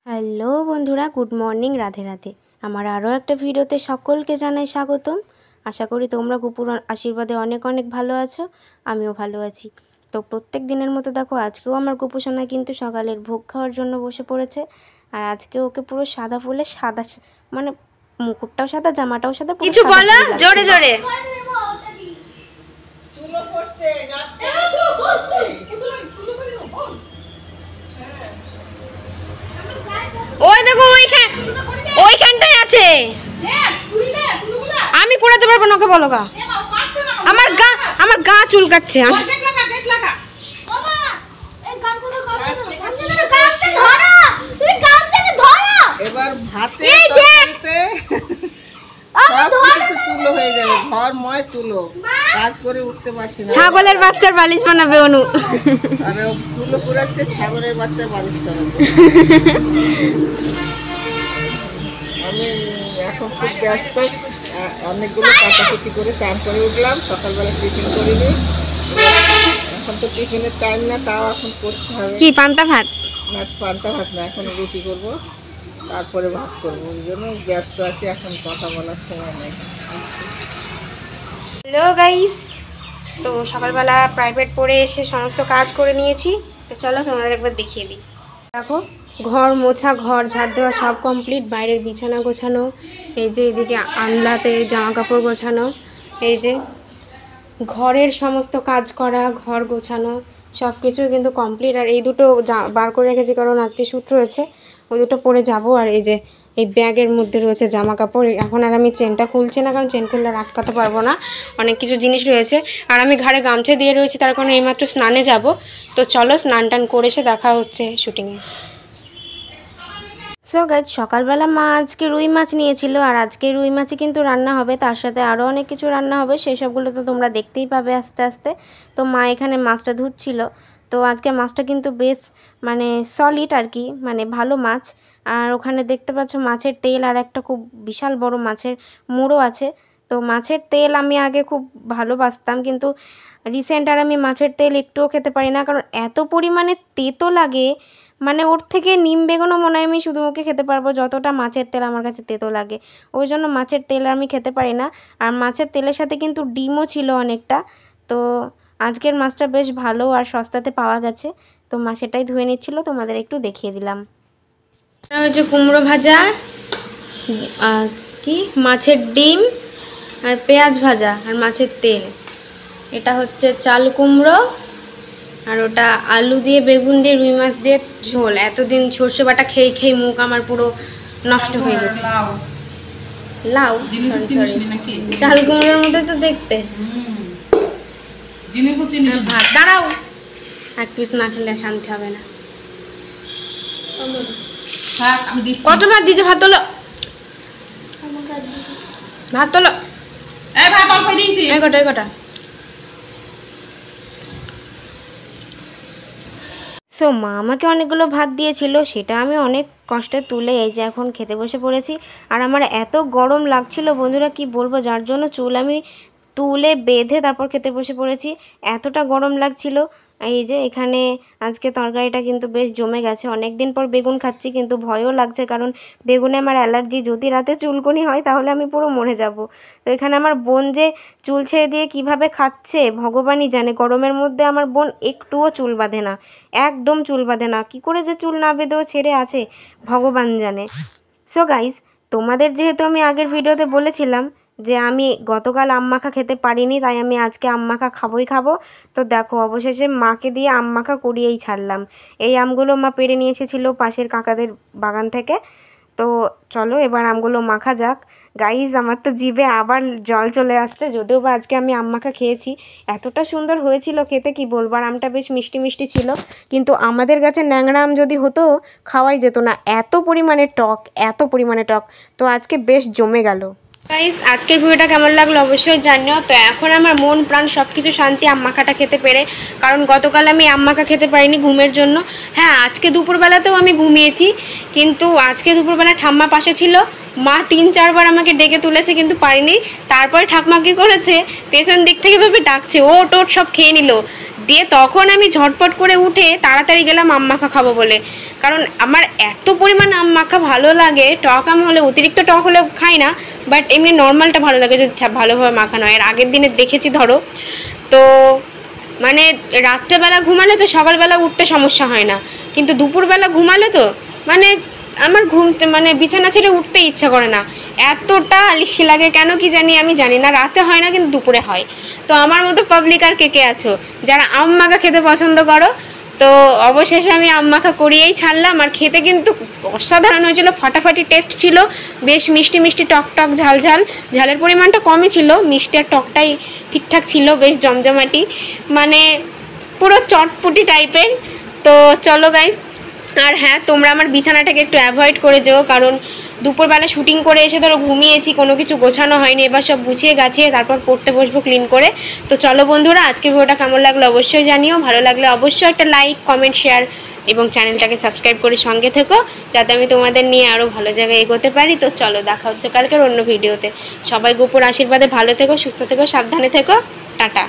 Hello বন্ধুরা, good morning, Radhe Radhe. আমার আরও একটা ভিডিওতে সকলকে জানাই স্বাগতম। আশা করি তোমরা গুপুর আশীর্বাদে অনেক অনেক ভালো আছো, আমিও ভালো আছি। তো প্রত্যেক দিনের মতো দেখো, আজকেও আমার গুপু সোনা কিন্তু সকালের ভোগ খাওয়ার জন্য বসে পড়েছে। আর আজকে ওকে পুরো সাদা ফুলে সাদা, মানে মুকুটটাও সাদা, জামাটাও সাদা। কিছু বলো জোরে জোরে। ওই দেখো ওইখানটায় আছে, আমি কুড়াতে পারবো না, ওকে বলো গা। আমার গা চুলকাচ্ছে। এবার ভাতে তরকারিতে সব কিছু তুলো হয়ে যাবে, ঘর ময় তুলো, কাজ করে উঠতে পারছি না। ছাগলের বাচ্চার বালিশ বানাবে অনু। আর তুলো পুরাচ্ছে ছাগলের বাচ্চার বালিশ করাবে। আমি এখন খুব ব্যস্ত, অনেকগুলো কাটাকুটি করে চান করে উঠলাম, সকালবেলা টিফিন করিনি। এখন তো টিফিনের টাইম না, তাও এখন করতে হবে। কি পান্তা ভাত? না, পান্তা ভাত না, এখন রুটি করবো, তারপরে ভাত করবো। ওই জন্য ব্যস্ত আছি, এখন কথা বলার সময় নেই। হ্যালো গাইস, তো সকালবেলা প্রাইভেট পড়ে এসে সমস্ত কাজ করে নিয়েছি। তো চলো তোমাদের একবার দেখিয়ে দিই। দেখো, ঘর মোছা, ঘর ঝাড় দেওয়া সব কমপ্লিট, বাইরের বিছানা গোছানো, এই যে এদিকে আনলাতে জামা কাপড় গোছানো, এই যে ঘরের সমস্ত কাজ করা, ঘর গোছানো সব কিছু কিন্তু কমপ্লিট। আর এই দুটো বার করে রেখেছি কারণ আজকে শ্যুট রয়েছে, ওই দুটো পরে যাব। আর এই যে এই ব্যাগের মধ্যে রয়েছে জামা কাপড়। এখন আর আমি চেনটা খুলছি না, কারণ চেন খুললে আর আটকাতে পারবো না, অনেক কিছু জিনিস রয়েছে। আর আমি ঘাড়ে গামছা দিয়ে রয়েছি, তার কারণে এইমাত্র স্নানে যাব। তো চলো স্নান টান করে এসে দেখা হচ্ছে শুটিংয়ে। সো গাইজ, সকালবেলা মা আজকে রুই মাছ নিয়েছিল, আর আজকে রুই মাছই কিন্তু রান্না হবে, তার সাথে আরও অনেক কিছু রান্না হবে, সেই সবগুলো তো তোমরা দেখতেই পাবে আস্তে আস্তে। তো মা এখানে মাছটা ধুচ্ছিল। তো আজকে মাছটা কিন্তু বেশ মানে সলিড আর কি, মানে ভালো মাছ। আর ওখানে দেখতে পাচ্ছ মাছের তেল, আর একটা খুব বিশাল বড় মাছের মুড়ো আছে। তো মাছের তেল আমি আগে খুব ভালোবাসতাম, কিন্তু রিসেন্ট আর আমি মাছের তেল একটুও খেতে পারি না, কারণ এত পরিমাণে তেতো লাগে। মানে ওর থেকে নিম বেগুনও মনে হয় আমি শুধু মুখে খেতে পারবো, যতটা মাছের তেল আমার কাছে তেতো লাগে। ওই জন্য মাছের তেল আমি খেতে পারি না। আর মাছের তেলের সাথে কিন্তু ডিমও ছিল অনেকটা। তো আজকের মাছটা বেশ ভালো আর সস্তাতে পাওয়া গেছে, তো মা সেটাই ধুয়ে নিচ্ছিল, তোমাদের একটু দেখিয়ে দিলাম। হচ্ছে কুমড়ো ভাজা, কি মাছের ডিম, আর পেঁয়াজ ভাজা, আর মাছের তেল। এটা হচ্ছে চাল কুমড়ো, আর ওটা আলু দিয়ে, বেগুন দিয়ে, রুই মাছ দিয়ে ঝোল। এতদিন সর্ষে বাটা খেয়ে খেয়ে মুখ আমার পুরো নষ্ট হয়ে গেছে। লাউ, সরি চাল কুমড়োর মধ্যে তো দেখতে। ভাত, দাঁড়াও, এক পিস না খেলে শান্তি হবে না। কত ভাত দিয়েছে? ভাত তোলো, ভাত তোলো, কটা কটা। সো মা আমাকে অনেকগুলো ভাত দিয়েছিল, সেটা আমি অনেক কষ্টে তুলে এই যে এখন খেতে বসে পড়েছি। আর আমার এত গরম লাগছিল বন্ধুরা, কি বলবো, যার জন্য চুল আমি তুলে বেঁধে তারপর খেতে বসে পড়েছি, এতটা গরম লাগছিল। এই যে এখানে আজকে তরকারিটা কিন্তু বেশ জমে গেছে। অনেক দিন পর বেগুন খাচ্ছি, কিন্তু ভয়ও লাগছে, কারণ বেগুনে আমার অ্যালার্জি। যদি রাতে চুলকুনি হয় তাহলে আমি পুরো মরে যাব। তো এখানে আমার বোন যে চুল ছেড়ে দিয়ে কিভাবে খাচ্ছে ভগবানই জানে। গরমের মধ্যে আমার বোন একটুও চুল বাঁধে না, একদম চুল বাঁধে না। কী করে যে চুল না বেঁধেও ছেড়ে আছে ভগবান জানে। সো গাইজ, তোমাদের যেহেতু আমি আগের ভিডিওতে বলেছিলাম যে আমি গতকাল আম মাখা খেতে পারিনি, তাই আমি আজকে আম মাখা খাবোই খাবো। তো দেখো, অবশেষে মাকে দিয়ে আম মাখা করিয়েই ছাড়লাম। এই আমগুলো মা পেড়ে নিয়ে এসেছিলো পাশের কাকাদের বাগান থেকে। তো চলো এবার আমগুলো মাখা যাক। গাইজ, আমার তো জিভে আবার জল চলে আসছে, যদিও বা আজকে আমি আম মাখা খেয়েছি, এতটা সুন্দর হয়েছিল খেতে কি বলবো। আর আমটা বেশ মিষ্টি মিষ্টি ছিল, কিন্তু আমাদের গাছে ন্যাংরা আম যদি হতো খাওয়াই যেত না, এত পরিমাণে টক, এত পরিমাণে টক। তো আজকে বেশ জমে গেল। গাইস, আজকের ভিডিওটা কেমন লাগলো অবশ্যই জানিও। তো এখন আমার মন প্রাণ সব কিছু শান্তি আম মাখাটা খেতে পেরে, কারণ গতকাল আমি আম মাখা খেতে পারিনি ঘুমের জন্য। হ্যাঁ, আজকে দুপুরবেলাতেও আমি ঘুমিয়েছি, কিন্তু আজকে দুপুরবেলা ঠাম্মা পাশে ছিল, মা ৩-৪ বার আমাকে ডেকে তুলেছে, কিন্তু পারিনি। তারপরে ঠাম্মা কী করেছে, পেছন দিক থেকে ভেবে ডাকছে, ওট ওট সব খেয়ে নিল। দিয়ে তখন আমি ঝটপট করে উঠে তাড়াতাড়ি গেলাম আম মাখা খাবো বলে, কারণ আমার এত পরিমাণ আম মাখা ভালো লাগে। টক আম হলে, অতিরিক্ত টক হলে খাই না, বাট এমনি নর্মালটা ভালো লাগে যদি ভালোভাবে মাখানো হয়। আর আগের দিনে দেখেছি ধরো, তো মানে রাত্রেবেলা ঘুমালে তো সকালবেলা উঠতে সমস্যা হয় না, কিন্তু দুপুরবেলা ঘুমালে তো মানে আমার মানে বিছানা ছেড়ে উঠতে ইচ্ছা করে না, এতটা আলিশি লাগে কেন কি জানি, আমি জানি না। রাতে হয় না কিন্তু দুপুরে হয়। তো আমার মতো পাবলিক আর কে কে আছো যারা আম মাখা খেতে পছন্দ করো? তো অবশেষে আমি আম মাখা করিয়েই ছাড়লাম। আর খেতে কিন্তু অসাধারণ হয়েছিল, ফাটাফাটি টেস্ট ছিল, বেশ মিষ্টি মিষ্টি, টক টক, ঝাল ঝাল। ঝালের পরিমাণটা কমই ছিল, মিষ্টি আর টকটাই ঠিকঠাক ছিল, বেশ জমজমাটি, মানে পুরো চটপটি টাইপের। তো চলো গাইস, আর হ্যাঁ, তোমরা আমার বিছানাটাকে একটু অ্যাভয়েড করে যেও, কারণ দুপুরবেলা শুটিং করে এসে ধরো ঘুমিয়েছি, কোনো কিছু গোছানো হয়নি, এবার সব গুছিয়ে গাছিয়ে তারপর পড়তে বসবো ক্লিন করে। তো চলো বন্ধুরা, আজকের ভিডিওটা কেমন লাগলো অবশ্যই জানিও, ভালো লাগলে অবশ্যই একটা লাইক, কমেন্ট, শেয়ার এবং চ্যানেলটাকে সাবস্ক্রাইব করে সঙ্গে থেকো, যাতে আমি তোমাদের নিয়ে আরও ভালো জায়গায় এগোতে পারি। তো চলো, দেখা হচ্ছে কালকের অন্য ভিডিওতে। সবাই গোপুর আশীর্বাদে ভালো থেকো, সুস্থ থেকো, সাবধানে থেকো, টাটা।